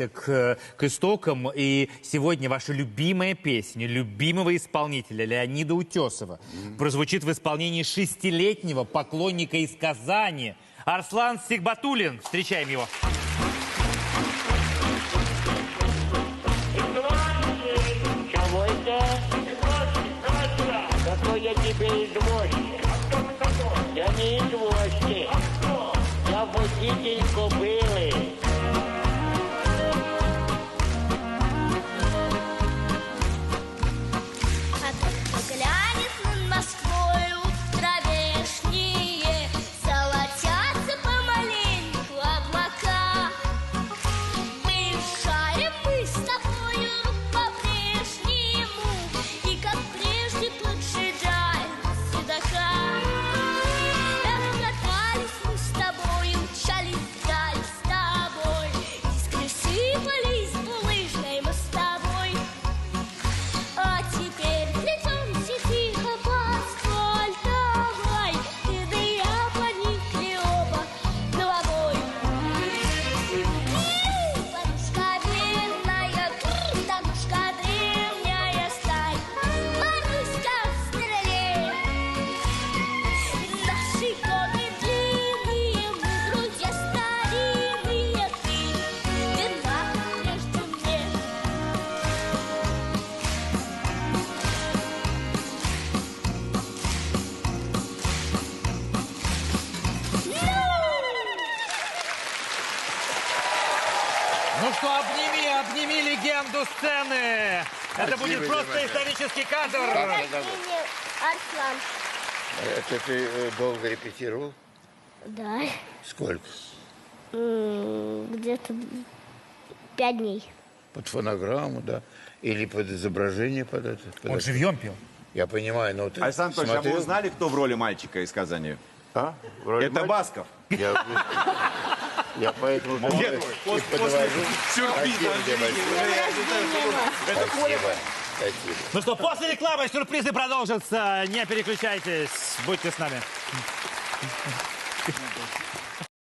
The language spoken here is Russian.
к истокам. И сегодня ваша любимая песня любимого исполнителя Леонида Утесова прозвучит в исполнении 6-летнего поклонника из Казани Арслан Сигбатуллин. Встречаем его. Чего это? Какой я тебе извозчик? Я не извозчик. Я водитель кобылы. Ну что, обними легенду сцены. Это будет просто исторический кадр. Арслан. Это ты долго репетировал? Да. Сколько? Где-то 5 дней. Под фонограмму, да? Или под изображение под это? Он живьем пел. Я понимаю, но ты Александр Анатольевич, а вы узнали, кто в роли мальчика из Казани? А? Вроде Это Басков. Я поэтому Нет, после сюрприза. Спасибо. Ну что, после рекламы сюрпризы продолжатся. Не переключайтесь, будьте с нами.